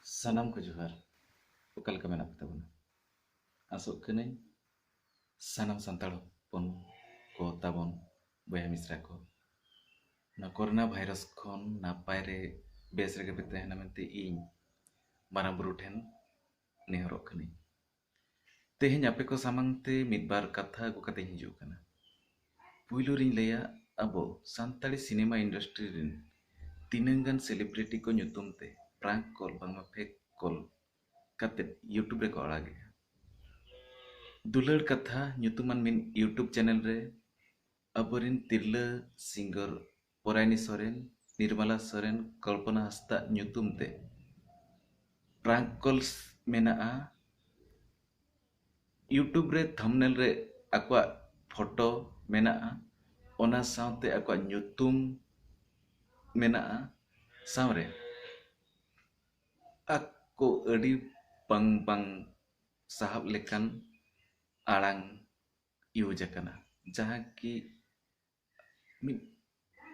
ᱥᱟᱱᱟᱢ ᱠᱚ ᱡᱚᱦᱟᱨ᱾ ᱚᱠᱟ ᱞᱮᱠᱟ ᱢᱮᱱᱟᱜ ᱯᱮ ᱛᱟᱵᱚᱱᱟ? ᱟᱥᱚᱜ ᱠᱟᱹᱱᱟᱹᱧ ᱥᱟᱱᱟᱢ ᱥᱟᱱᱛᱟᱲ ᱦᱚᱯᱚᱱ ᱠᱚ ᱛᱟᱵᱚᱱ ᱵᱚᱭᱦᱟ ᱢᱤᱥᱨᱟ ᱠᱚ ᱚᱱᱟ ᱠᱳᱨᱳᱱᱟ ᱵᱷᱟᱭᱨᱟᱥ ᱠᱷᱚᱱ ᱱᱟᱯᱟᱭ ᱨᱮ ᱵᱮᱥ ᱨᱮᱜᱮ ᱯᱮ ᱛᱟᱦᱮᱱᱟ ᱢᱮᱱᱛᱮ ᱤᱧ ᱢᱟᱨᱟᱝ ᱵᱩᱨᱩ ᱴᱷᱮᱱ ᱱᱮᱦᱚᱨᱚᱜ ᱠᱟᱹᱱᱟᱹᱧ᱾ ᱛᱮᱦᱮᱧ ᱟᱯᱮ ᱠᱚ ᱥᱟᱢᱟᱝ ᱛᱮ ᱢᱤᱫᱵᱟᱨ ᱠᱟᱛᱷᱟ ᱟᱹᱜᱩ ᱠᱟᱛᱮᱧ ᱦᱤᱡᱩᱜ ᱠᱟᱱᱟ᱾ ᱯᱩᱭᱞᱩ ᱨᱤᱧ ᱞᱟᱹᱭᱟ, ᱟᱵᱚ ᱥᱟᱱᱛᱟᱲᱤ ᱥᱤᱱᱮᱢᱟ ᱤᱱᱰᱟᱥᱴᱨᱤ ᱨᱮᱱ ᱛᱤᱱᱟᱹᱜ ᱜᱟᱱ ᱥᱮᱞᱤᱵᱨᱤᱴᱤ ᱠᱚ ᱧᱩᱛᱩᱢ ᱛᱮ ᱯᱨᱟᱝᱠ ᱠᱚᱞ ᱵᱟᱝᱢᱟ ᱯᱷᱮᱠ ᱠᱚᱞ ᱠᱟᱛᱮᱫ ᱤᱭᱩᱴᱩᱵᱽ ᱨᱮᱠᱚ ᱟᱲᱟᱜᱮᱜᱼᱟ᱾ ᱫᱩᱞᱟᱹᱲ ᱠᱟᱛᱷᱟ ᱧᱩᱛᱩᱢᱟᱱ ᱢᱤᱫ ᱤᱭᱩᱴᱩᱵᱽ ᱪᱮᱱᱮᱞ ᱨᱮ ᱟᱵᱚᱨᱮᱱ ᱛᱤᱨᱞᱟᱹ ᱥᱤᱝᱜᱟᱨ ᱯᱚᱨᱟᱭᱱᱤ ᱥᱚᱨᱮᱱ, ᱱᱤᱨᱢᱟᱞᱟ ᱥᱚᱨᱮᱱ, ᱠᱚᱞᱯᱚᱱᱟ ᱦᱟᱸᱥᱫᱟ ᱧᱩᱛᱩᱢ ᱛᱮ ᱯᱨᱟᱝᱠ ᱠᱚᱞᱥ ᱢᱮᱱᱟᱜᱼᱟ᱾ ᱤᱭᱩᱴᱩᱵᱽ ᱨᱮ ᱛᱷᱟᱢᱵᱱᱮᱞ ᱨᱮ ᱟᱠᱚᱣᱟᱜ ᱯᱷᱳᱴᱳ ᱢᱮᱱᱟᱜᱼᱟ, ᱚᱱᱟ ᱥᱟᱶᱛᱮ ᱟᱠᱚᱣᱟᱜ ᱧᱩᱛᱩᱢ ᱢᱮᱱᱟᱜᱼᱟ, ᱥᱟᱶᱨᱮ ᱟᱠᱚ ᱟᱹᱰᱤ ᱵᱟᱝ ᱥᱟᱦᱟᱵ ᱞᱮᱠᱟᱱ ᱟᱲᱟᱝ ᱤᱭᱩᱡᱽ ᱟᱠᱟᱱᱟ, ᱡᱟᱦᱟᱸ ᱠᱤ ᱢᱤᱫ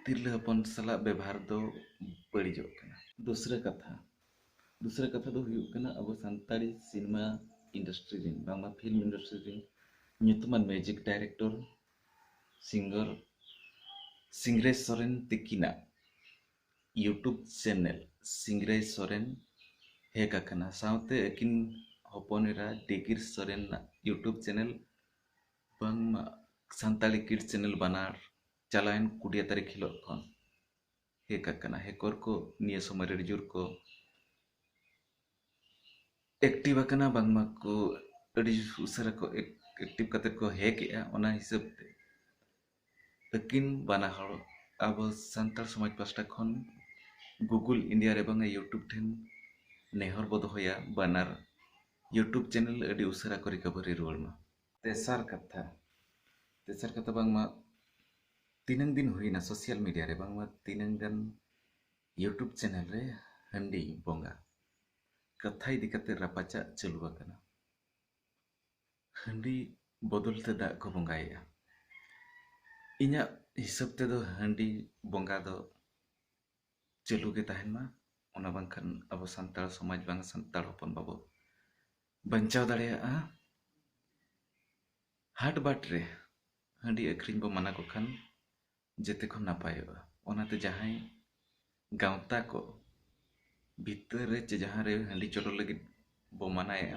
ᱛᱤᱨᱞᱟᱹ ᱦᱚᱯᱚᱱ ᱥᱟᱞᱟᱜ ᱵᱮᱵᱚᱦᱟᱨ ᱫᱚ ᱵᱟᱹᱲᱤᱡᱚᱜ ᱠᱟᱱᱟ᱾ ᱫᱩᱥᱨᱟ ᱠᱟᱛᱷᱟ ᱫᱚ ᱦᱩᱭᱩᱜ ᱠᱟᱱᱟ, ᱟᱵᱚ ᱥᱟᱱᱛᱟᱲᱤ ᱥᱤᱱᱮᱢᱟ ᱤᱱᱰᱟᱥᱴᱨᱤ ᱨᱮᱱ ᱵᱟᱝᱢᱟ ᱯᱷᱤᱞᱢ ᱤᱱᱰᱟᱥᱴᱨᱤ ᱨᱮᱱ ᱧᱩᱛᱩᱢᱟᱱ ᱢᱤᱭᱩᱡᱤᱠ ᱰᱟᱭᱨᱮᱠᱴᱚᱨ ᱥᱤᱝᱜᱟᱨ ᱥᱤᱝᱨᱟᱹᱭ ᱥᱚᱨᱮᱱ ᱛᱤᱠᱤᱱᱟᱜ ᱤᱭᱩᱴᱩᱵᱽ ᱪᱮᱱᱮᱞ ᱥᱤᱝᱨᱟᱹᱭ ᱥᱚᱨᱮᱱ ᱦᱮᱠ ᱟᱠᱟᱱᱟ, ᱥᱟᱶᱛᱮ ᱟᱹᱠᱤᱱ ᱦᱚᱯᱚᱱ ᱮᱨᱟ ᱰᱤᱜᱤᱨ ᱥᱚᱨᱮᱱᱟᱜ ᱤᱭᱩᱴᱩᱵᱽ ᱪᱮᱱᱮᱞ ᱵᱟᱝᱢᱟ ᱥᱟᱱᱛᱟᱲᱤ ᱠᱤᱰᱥ ᱪᱮᱱᱮᱞ ᱵᱟᱱᱟᱨ ᱪᱟᱞᱟᱣᱮᱱ 20 ᱛᱟᱹᱨᱤᱠᱷ ᱦᱤᱞᱳᱜ ᱠᱷᱚᱱ ᱦᱮᱠ ᱟᱠᱟᱱᱟ᱾ ᱦᱮᱠᱚᱨ ᱠᱚ ᱱᱤᱭᱟᱹ ᱥᱚᱢᱚᱭ ᱨᱮ ᱟᱹᱰᱤ ᱡᱳᱨ ᱠᱚ ᱮᱠᱴᱤᱵᱷ ᱟᱠᱟᱱᱟ, ᱵᱟᱝᱢᱟ ᱠᱚ ᱟᱹᱰᱤ ᱩᱥᱟᱹᱨᱟ ᱠᱚ ᱮᱠᱴᱤᱵᱷ ᱠᱟᱛᱮᱫ ᱠᱚ ᱦᱮᱠ ᱮᱜᱼᱟ᱾ ᱚᱱᱟ ᱦᱤᱥᱟᱹᱵ ᱛᱮ ᱟᱹᱠᱤᱱ ᱵᱟᱱᱟ ᱦᱚᱲ ᱟᱵᱚ ᱥᱟᱱᱛᱟᱲ ᱥᱚᱢᱟᱡᱽ ᱯᱟᱥᱴᱟ ᱠᱷᱚᱱ ᱜᱩᱜᱩᱞ ᱤᱱᱰᱤᱭᱟ ᱨᱮ ᱵᱟᱝᱟ ᱤᱭᱩᱴᱩᱵᱽ ᱴᱷᱮᱱ ᱱᱮᱦᱚᱨ ᱵᱚ ᱫᱚᱦᱚᱭᱟ, ᱵᱟᱱᱟᱨ ᱤᱭᱩᱴᱩᱵᱽ ᱪᱮᱱᱮᱞ ᱟᱹᱰᱤ ᱩᱥᱟᱹᱨᱟ ᱠᱚ ᱨᱤᱠᱟᱵᱷᱟᱨᱤ ᱨᱩᱣᱟᱹᱲ ᱢᱟ᱾ ᱛᱮᱥᱟᱨ ᱠᱟᱛᱷᱟ ᱵᱟᱝᱢᱟ ᱛᱤᱱᱟᱹᱝ ᱫᱤᱱ ᱦᱩᱭᱱᱟ ᱥᱳᱥᱟᱞ ᱢᱤᱰᱤᱭᱟ ᱨᱮ ᱵᱟᱝᱢᱟ ᱛᱤᱱᱟᱹᱝ ᱜᱟᱱ ᱤᱭᱩᱴᱩᱵᱽ ᱪᱮᱱᱮᱞ ᱨᱮ ᱦᱟᱺᱰᱤ ᱵᱚᱸᱜᱟ ᱠᱟᱛᱷᱟ ᱤᱫᱤ ᱠᱟᱛᱮ ᱨᱟᱯᱟᱪᱟᱜ ᱪᱟᱹᱞᱩ ᱟᱠᱟᱱᱟ᱾ ᱦᱟᱺᱰᱤ ᱵᱚᱫᱚᱞ ᱛᱮ ᱫᱟᱜ ᱠᱚ ᱵᱚᱸᱜᱟᱭᱮᱜᱼᱟ᱾ ᱤᱧᱟᱹᱜ ᱦᱤᱥᱟᱹᱵ ᱛᱮᱫᱚ ᱦᱟᱺᱰᱤ ᱵᱚᱸᱜᱟ ᱫᱚ ᱪᱟᱹᱞᱩ ᱜᱮ ᱛᱟᱦᱮᱱ ᱢᱟ, ᱚᱱᱟ ᱵᱟᱝᱠᱷᱟᱱ ᱟᱵᱚ ᱥᱟᱱᱛᱟᱲ ᱥᱚᱢᱟᱡᱽ ᱵᱟᱝ ᱥᱟᱱᱛᱟᱲ ᱦᱚᱯᱚᱱ ᱵᱟᱵᱚ ᱵᱟᱧᱪᱟᱣ ᱫᱟᱲᱮᱭᱟᱜᱼᱟ᱾ ᱦᱟᱴ ᱵᱟᱴ ᱨᱮ ᱦᱟᱺᱰᱤ ᱟᱹᱠᱷᱨᱤᱧ ᱵᱚ ᱢᱟᱱᱟ ᱠᱚ ᱠᱷᱟᱱ ᱡᱮᱛᱮ ᱠᱷᱚᱱ ᱱᱟᱯᱟᱭᱚᱜᱼᱟ᱾ ᱚᱱᱟᱛᱮ ᱡᱟᱦᱟᱸᱭ ᱜᱟᱶᱛᱟ ᱠᱚ ᱵᱷᱤᱛᱟᱹᱨ ᱨᱮ ᱪᱮ ᱡᱟᱦᱟᱸ ᱨᱮ ᱦᱟᱺᱰᱤ ᱪᱚᱰᱚᱨ ᱞᱟᱹᱜᱤᱫ ᱵᱚ ᱢᱟᱱᱟᱭᱮᱜᱼᱟ,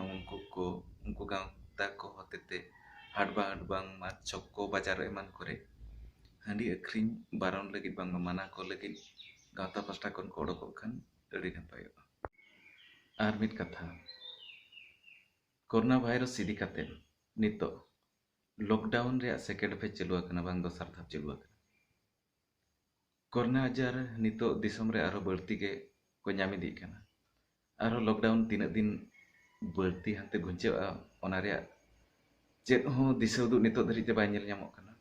ᱩᱱᱠᱩ ᱜᱟᱶᱛᱟ ᱠᱚ ᱦᱚᱛᱮᱛᱮ ᱦᱟᱴ ᱵᱟᱝᱢᱟ ᱪᱷᱚᱠ ᱵᱟᱡᱟᱨ ᱮᱢᱟᱱ ᱠᱚᱨᱮ ᱦᱟᱺᱰᱤ ᱟᱹᱠᱷᱨᱤᱧ ᱵᱟᱨᱚᱱ ᱞᱟᱹᱜᱤᱫ ᱵᱟᱝᱢᱟ ᱢᱟᱱᱟ ᱠᱚ ᱞᱟᱹᱜᱤᱫ ᱜᱟᱶᱛᱟ ᱯᱟᱥᱴᱟ ᱠᱷᱚᱱ ᱠᱚ ᱚᱰᱳᱠᱚᱜ ᱠᱷᱟᱱ ᱟᱹᱰᱤ ᱱᱟᱯᱟᱭᱚᱜᱼᱟ᱾ ᱟᱨ ᱢᱤᱫ ᱠᱟᱛᱷᱟ, ᱠᱳᱨᱳᱱᱟ ᱵᱷᱟᱭᱨᱟᱥ ᱤᱫᱤ ᱠᱟᱛᱮᱫ ᱱᱤᱛᱚᱜ ᱞᱚᱠᱰᱟᱣᱩᱱ ᱨᱮᱭᱟᱜ ᱥᱮᱠᱮন্ড ᱯᱷᱮᱡᱽ ᱪᱟᱹᱞᱩ ᱟᱠᱟᱱᱟ, ᱵᱟᱝ ᱫᱚᱥᱟᱨ ᱫᱷᱟᱯ ᱪᱟᱹᱞᱩ ᱟᱠᱟᱱᱟ᱾ ᱠᱳᱨᱳᱱᱟ ᱟᱡᱟᱨ ᱱᱤᱛᱚᱜ ᱫᱤᱥᱚᱢ ᱨᱮ ᱟᱨᱦᱚᱸ ᱵᱟᱹᱲᱛᱤ ᱜᱮ ᱠᱚ ᱧᱟᱢ ᱤᱫᱤᱜ ᱠᱟᱱᱟ᱾ ᱟᱨᱦᱚᱸ ᱞᱚᱠᱰᱟᱣᱩᱱ ᱛᱤᱱᱟᱹᱜ ᱫᱤᱱ ᱵᱟᱹᱲᱛᱤ ᱦᱟᱱᱛᱮ ᱜᱷᱩᱸᱪᱟᱹᱜᱼᱟ, ᱚᱱᱟ ᱨᱮᱭᱟᱜ ᱪᱮᱫ ᱦᱚᱸ ᱫᱤᱥᱟᱹ ᱩᱫᱩᱜ ᱱᱤᱛᱚᱜ ᱫᱷᱟᱹᱨᱤᱡ ᱛᱮ ᱵᱟᱭ ᱧᱮᱞ ᱧᱟᱢᱚᱜ ᱠᱟᱱᱟ᱾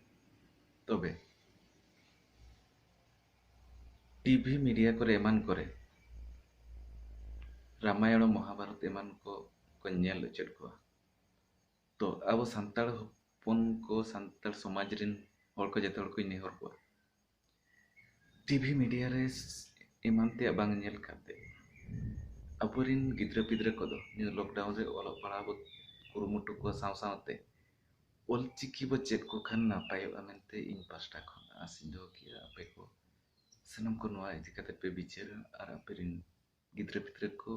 ᱛᱚᱵᱮ ᱴᱤᱵᱷᱤ ᱢᱤᱰᱤᱭᱟ ᱠᱚᱨᱮ ᱮᱢᱟᱱ ᱠᱚᱨᱮ ᱨᱟᱢᱟᱭᱚಣ ᱢᱚᱦᱟᱵᱷᱟᱨᱚᱛ ᱮᱢᱟᱱ ᱠᱚ ᱧᱮᱞ ᱦᱚᱪᱚ ᱠᱚᱣᱟ᱾ ᱛᱚ ᱟᱵᱚ ᱥᱟᱱᱛᱟᱲ ᱦᱚᱯᱚᱱ ᱠᱚ, ᱥᱟᱱᱛᱟᱲ ᱥᱚᱢᱟᱡᱽ ᱨᱮᱱ ᱦᱚᱲ ᱠᱚ ᱡᱚᱛᱚ ᱦᱚᱲ ᱠᱚᱧ ᱱᱮᱦᱚᱨ ᱠᱚᱣᱟ, ᱴᱤᱵᱷᱤ ᱢᱤᱰᱤᱭᱟ ᱨᱮ ᱮᱢᱟᱱ ᱛᱮᱭᱟᱜ ᱵᱟᱝ ᱧᱮᱞ ᱠᱟᱛᱮ ᱟᱵᱚᱨᱮᱱ ᱜᱤᱫᱽᱨᱟᱹ ᱯᱤᱫᱽᱨᱟᱹ ᱠᱚᱫᱚ ᱱᱤᱭᱟᱹ ᱞᱚᱠᱰᱟᱣᱩᱱ ᱨᱮ ᱚᱞᱚᱜ ᱯᱟᱲᱦᱟᱣ ᱵᱚ ᱠᱩᱨᱩᱢᱩᱴᱩ ᱠᱚᱣᱟ, ᱥᱟᱶᱛᱮ ᱚᱞᱪᱤᱠᱤ ᱵᱚ ᱪᱮᱫ ᱠᱚ ᱠᱷᱟᱱ ᱱᱟᱯᱟᱭᱚᱜᱼᱟ ᱢᱮᱱᱛᱮ ᱤᱧ ᱯᱟᱥᱴᱟ ᱠᱷᱚᱱ ᱟᱸᱥᱤᱧ ᱫᱚᱦᱚ ᱠᱮᱜᱼᱟ᱾ ᱟᱯᱮ ᱠᱚ ᱥᱟᱱᱟᱢ ᱠᱚ ᱱᱚᱣᱟ ᱤᱫᱤ ᱠᱟᱛᱮ ᱯᱮ ᱵᱤᱪᱟᱹᱨᱟ ᱟᱨ ᱟᱯᱮᱨᱮᱱ ᱜᱤᱫᱽᱨᱟᱹ ᱯᱤᱫᱽᱨᱟᱹ ᱠᱚ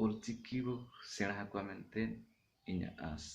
ᱚᱞᱪᱤᱠᱤ ᱵᱚ ᱥᱮᱬᱟ ᱟᱠᱚᱣᱟ ᱢᱮᱱᱛᱮ ᱤᱧᱟᱹᱜ ᱟᱸᱥ᱾